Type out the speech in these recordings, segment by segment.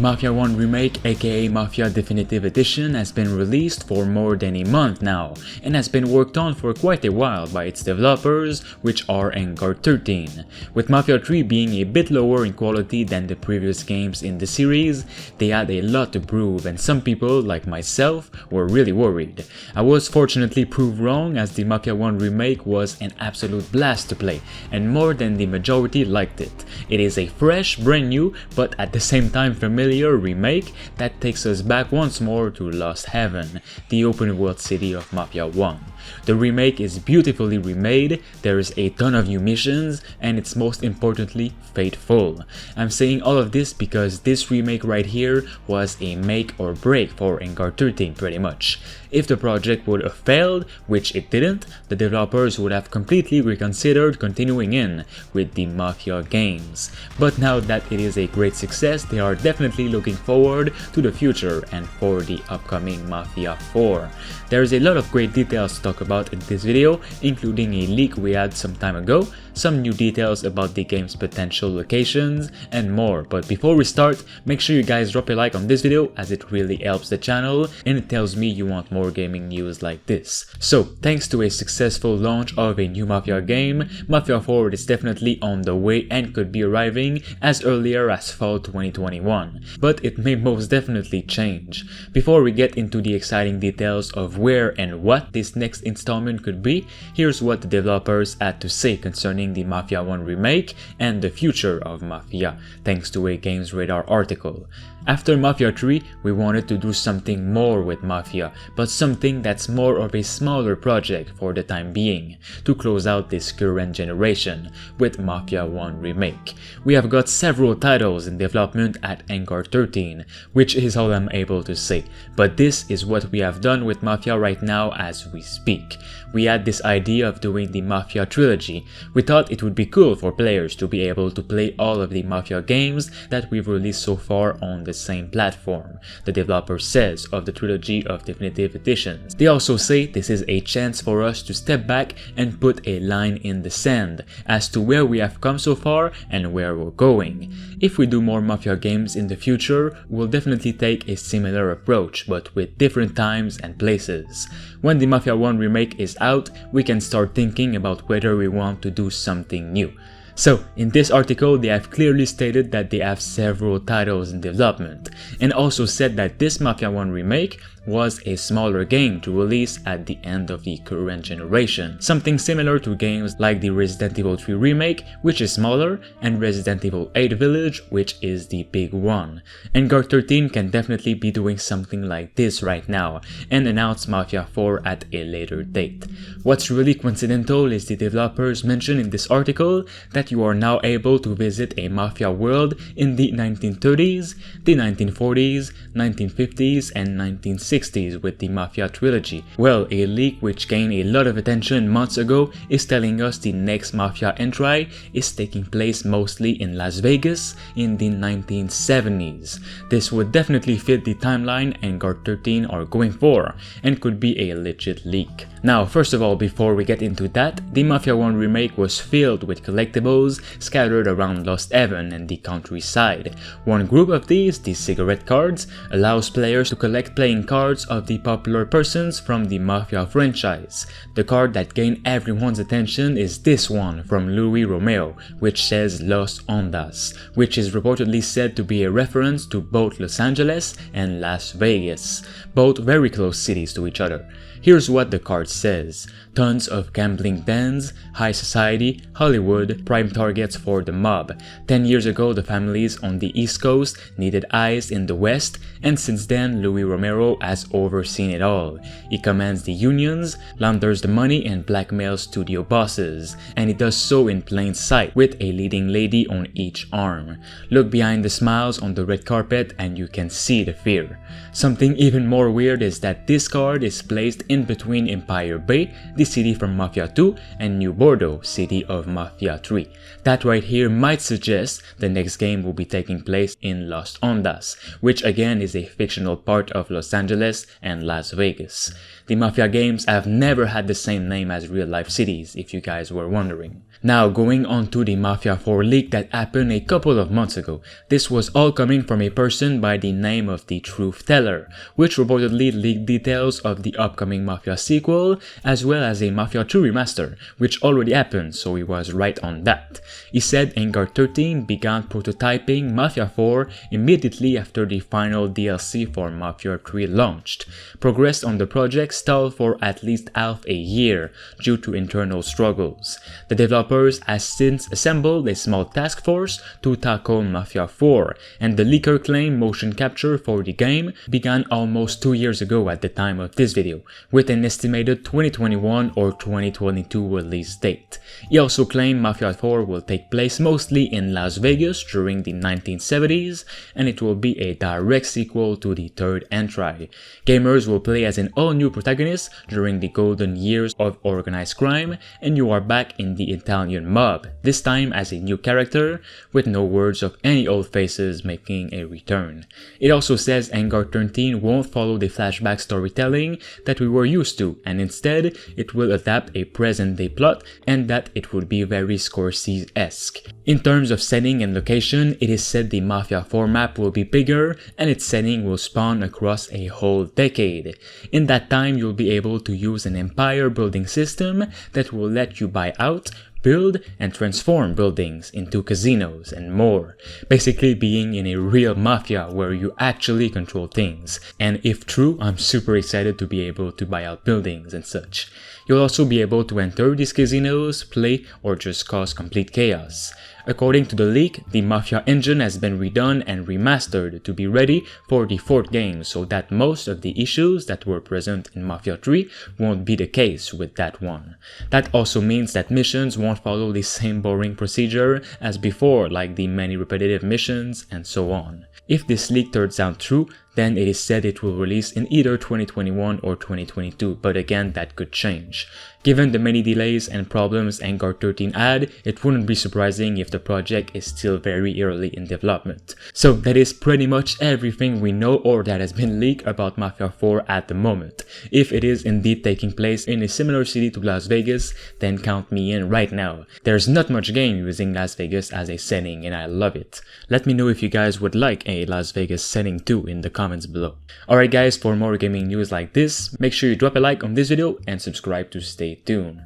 Mafia 1 Remake aka Mafia Definitive Edition has been released for more than a month now and has been worked on for quite a while by its developers, which are Vanguard 13. With Mafia 3 being a bit lower in quality than the previous games in the series, they had a lot to prove and some people, like myself, were really worried. I was fortunately proved wrong as the Mafia 1 Remake was an absolute blast to play and more than the majority liked it. It is a fresh, brand new, but at the same time familiar remake that takes us back once more to Lost Haven, the open world city of Mafia 1. The remake is beautifully remade, there is a ton of new missions, and it's most importantly faithful. I'm saying all of this because this remake right here was a make or break for Vanguard 13 pretty much. If the project would have failed, which it didn't, the developers would have completely reconsidered continuing in with the Mafia games. But now that it is a great success, they are definitely looking forward to the future and for the upcoming Mafia 4. There's a lot of great details to talk about in this video, including a leak we had some time ago, some new details about the game's potential locations, and more. But before we start, make sure you guys drop a like on this video as it really helps the channel and it tells me you want more gaming news like this. So, thanks to a successful launch of a new Mafia game, Mafia 4 is definitely on the way and could be arriving as earlier as fall 2021. But it may most definitely change. Before we get into the exciting details of where and what this next installment could be, here's what the developers had to say concerning the Mafia 1 remake and the future of Mafia, thanks to a Games Radar article. After Mafia 3, we wanted to do something more with Mafia, but something that's more of a smaller project for the time being, to close out this current generation with Mafia 1 Remake. We have got several titles in development at Vanguard 13, which is all I'm able to say, but this is what we have done with Mafia right now as we speak. We had this idea of doing the Mafia trilogy. We thought it would be cool for players to be able to play all of the Mafia games that we've released so far on the same platform, the developer says of the trilogy of definitive editions. They also say this is a chance for us to step back and put a line in the sand as to where we have come so far and where we're going. If we do more Mafia games in the future, we'll definitely take a similar approach but with different times and places. When the Mafia 1 remake is out, we can start thinking about whether we want to do something new. So, in this article, they have clearly stated that they have several titles in development, and also said that this Mafia 1 remake was a smaller game to release at the end of the current generation, something similar to games like the Resident Evil 3 remake, which is smaller, and Resident Evil 8 Village, which is the big one. Vanguard 13 can definitely be doing something like this right now, and announce Mafia 4 at a later date. What's really coincidental is the developers mention in this article that you are now able to visit a Mafia world in the 1930s, the 1940s, 1950s, and 1960s with the Mafia trilogy. Well, a leak which gained a lot of attention months ago is telling us the next Mafia entry is taking place mostly in Las Vegas in the 1970s. This would definitely fit the timeline Vanguard 13 are going for and could be a legit leak. Now, first of all, before we get into that, the Mafia 1 remake was filled with collectibles scattered around Lost Haven and the countryside. One group of these, the cigarette cards, allows players to collect playing cards of the popular persons from the Mafia franchise. The card that gained everyone's attention is this one from Louis Romero, which says Los Ondas, which is reportedly said to be a reference to both Los Angeles and Las Vegas, both very close cities to each other. Here's what the card says: tons of gambling dens, high society, Hollywood, prime targets for the mob. 10 years ago, the families on the East Coast needed eyes in the West, and since then, Louis Romero has overseen it all. He commands the unions, launders the money, and blackmails studio bosses, and he does so in plain sight, with a leading lady on each arm. Look behind the smiles on the red carpet and you can see the fear. Something even more weird is that this card is placed in between Empire Bay, the city from Mafia 2, and New Bordeaux, city of Mafia 3. That right here might suggest the next game will be taking place in Los Ondas, which again is a fictional part of Los Angeles Angeles and Las Vegas. The Mafia games have never had the same name as real-life cities, if you guys were wondering. Now, going on to the Mafia 4 leak that happened a couple of months ago. This was all coming from a person by the name of the Truth Teller, which reportedly leaked details of the upcoming Mafia sequel, as well as a Mafia 2 remaster, which already happened, so he was right on that. He said Vanguard 13 began prototyping Mafia 4 immediately after the final DLC for Mafia 3 launched. Progress on the project stalled for at least half a year due to internal struggles. The developers has since assembled a small task force to tackle Mafia 4, and the leaker claimed motion capture for the game began almost 2 years ago at the time of this video, with an estimated 2021 or 2022 release date. He also claimed Mafia 4 will take place mostly in Las Vegas during the 1970s, and it will be a direct sequel to the third entry. Gamers will play as an all-new protagonist during the golden years of organized crime, and you are back in the Italian mob, this time as a new character, with no words of any old faces making a return. It also says Vanguard 13 won't follow the flashback storytelling that we were used to, and instead it will adapt a present-day plot, and that it would be very Scorsese-esque. In terms of setting and location, it is said the Mafia 4 map will be bigger, and its setting will span across a whole decade. In that time, you'll be able to use an empire building system that will let you buy out, build and transform buildings into casinos and more, basically being in a real mafia where you actually control things. And if true, I'm super excited to be able to buy out buildings and such. You'll also be able to enter these casinos, play, or just cause complete chaos. According to the leak, the Mafia engine has been redone and remastered to be ready for the fourth game, so that most of the issues that were present in Mafia 3 won't be the case with that one. That also means that missions won't follow the same boring procedure as before, like the many repetitive missions and so on. If this leak turns out true, then it is said it will release in either 2021 or 2022, but again, that could change. Given the many delays and problems Vanguard 13 had, it wouldn't be surprising if the project is still very early in development. So that is pretty much everything we know or that has been leaked about Mafia 4 at the moment. If it is indeed taking place in a similar city to Las Vegas, then count me in right now. There's not much game using Las Vegas as a setting, and I love it. Let me know if you guys would like a Las Vegas setting too in the comments below. Alright guys, for more gaming news like this, make sure you drop a like on this video and subscribe to stay tuned.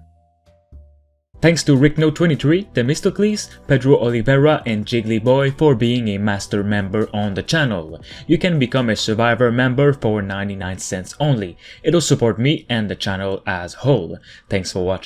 Thanks to RickNo23, Themistocles, Pedro Oliveira, and Jigglyboy for being a master member on the channel. You can become a Survivor member for 99 cents only. It'll support me and the channel as whole. Thanks for watching.